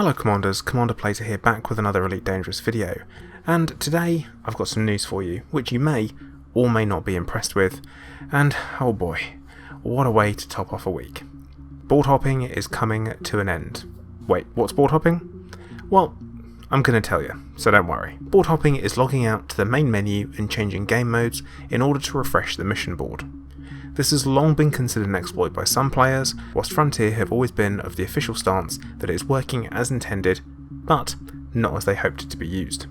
Hello Commanders, Commander Plater here, back with another Elite Dangerous video, and today I've got some news for you, which you may or may not be impressed with, and oh boy, what a way to top off a week. Board hopping is coming to an end. Wait, what's board hopping? Well, I'm going to tell you, so don't worry. Board hopping is logging out to the main menu and changing game modes in order to refresh the mission board. This has long been considered an exploit by some players, whilst Frontier have always been of the official stance that it is working as intended, but not as they hoped it to be used.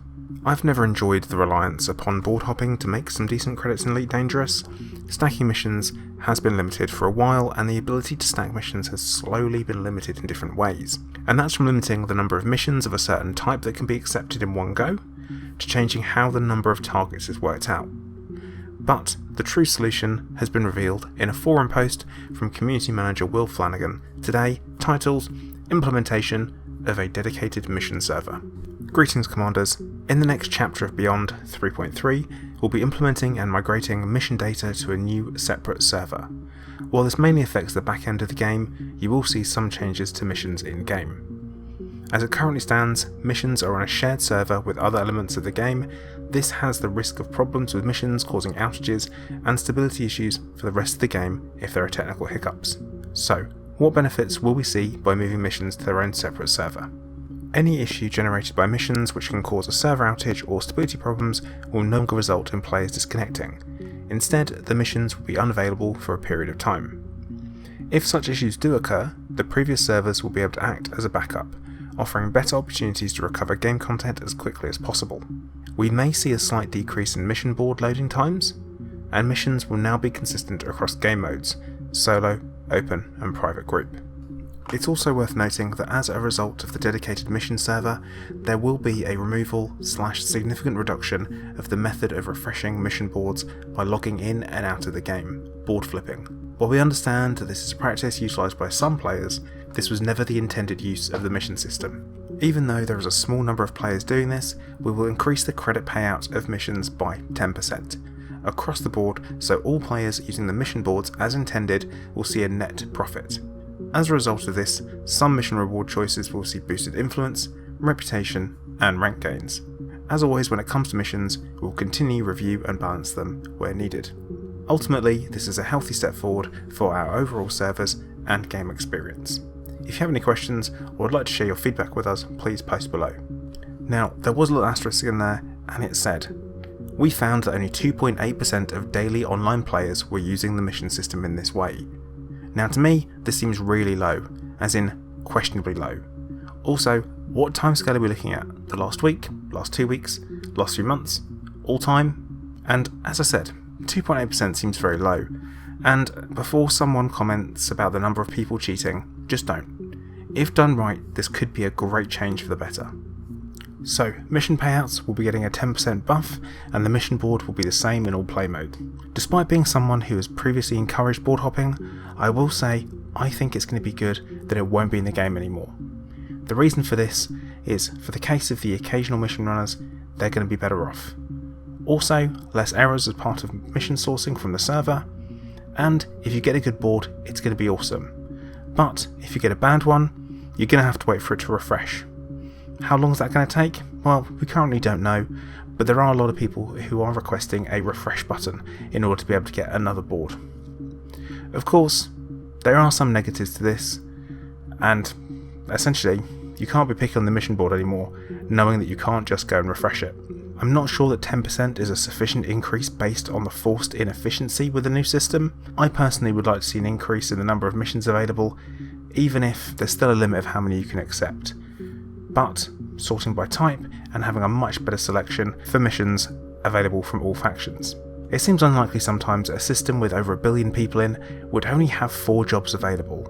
I've never enjoyed the reliance upon board hopping to make some decent credits in Elite Dangerous. Stacking missions has been limited for a while, and the ability to stack missions has slowly been limited in different ways. And that's from limiting the number of missions of a certain type that can be accepted in one go, to changing how the number of targets is worked out. But the true solution has been revealed in a forum post from community manager Will Flanagan today, titled Implementation of a Dedicated Mission Server. Greetings Commanders, in the next chapter of Beyond 3.3 we'll be implementing and migrating mission data to a new separate server. While this mainly affects the back end of the game, you will see some changes to missions in game. As it currently stands, missions are on a shared server with other elements of the game. This has the risk of problems with missions causing outages and stability issues for the rest of the game if there are technical hiccups. So, what benefits will we see by moving missions to their own separate server? Any issue generated by missions which can cause a server outage or stability problems will no longer result in players disconnecting. Instead, the missions will be unavailable for a period of time. If such issues do occur, the previous servers will be able to act as a backup, offering better opportunities to recover game content as quickly as possible. We may see a slight decrease in mission board loading times, and missions will now be consistent across game modes, solo, open and private group. It's also worth noting that as a result of the dedicated mission server, there will be a removal/significant reduction of the method of refreshing mission boards by logging in and out of the game, board flipping. While we understand that this is a practice utilised by some players, this was never the intended use of the mission system. Even though there is a small number of players doing this, we will increase the credit payout of missions by 10% across the board, so all players using the mission boards as intended will see a net profit. As a result of this, some mission reward choices will see boosted influence, reputation, and rank gains. As always, when it comes to missions, we will continue review and balance them where needed. Ultimately, this is a healthy step forward for our overall servers and game experience. If you have any questions or would like to share your feedback with us, please post below. Now, there was a little asterisk in there, and it said, "We found that only 2.8% of daily online players were using the mission system in this way." Now to me, this seems really low, as in questionably low. Also, what timescale are we looking at? The last week? Last 2 weeks? Last few months? All time? And as I said, 2.8% seems very low. And before someone comments about the number of people cheating, just don't. If done right, this could be a great change for the better. So, mission payouts will be getting a 10% buff, and the mission board will be the same in all play mode. Despite being someone who has previously encouraged board hopping, I will say I think it's going to be good that it won't be in the game anymore. The reason for this is, for the case of the occasional mission runners, they're going to be better off. Also, less errors as part of mission sourcing from the server, and if you get a good board, it's going to be awesome. But if you get a bad one, you're going to have to wait for it to refresh. How long is that going to take? Well, we currently don't know, but there are a lot of people who are requesting a refresh button in order to be able to get another board. Of course, there are some negatives to this, and essentially, you can't be picking on the mission board anymore, knowing that you can't just go and refresh it. I'm not sure that 10% is a sufficient increase based on the forced inefficiency with the new system. I personally would like to see an increase in the number of missions available, even if there's still a limit of how many you can accept. But sorting by type and having a much better selection for missions available from all factions. It seems unlikely sometimes a system with over 1 billion people in would only have 4 jobs available.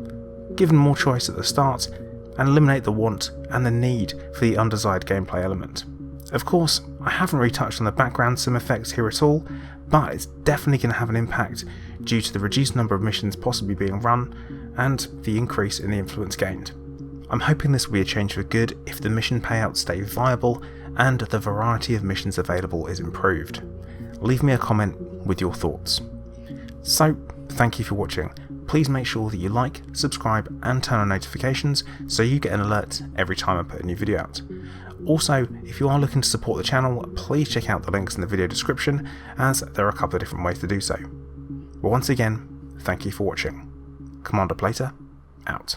Given more choice at the start, and eliminate the want and the need for the undesired gameplay element. Of course, I haven't really touched on the background sim effects here at all, but it's definitely going to have an impact due to the reduced number of missions possibly being run and the increase in the influence gained. I'm hoping this will be a change for good if the mission payouts stay viable and the variety of missions available is improved. Leave me a comment with your thoughts. So, thank you for watching. please make sure that you like, subscribe and turn on notifications so you get an alert every time I put a new video out. Also, if you are looking to support the channel, please check out the links in the video description, as there are a couple of different ways to do so. Well, once again, thank you for watching. Commander Plater, out.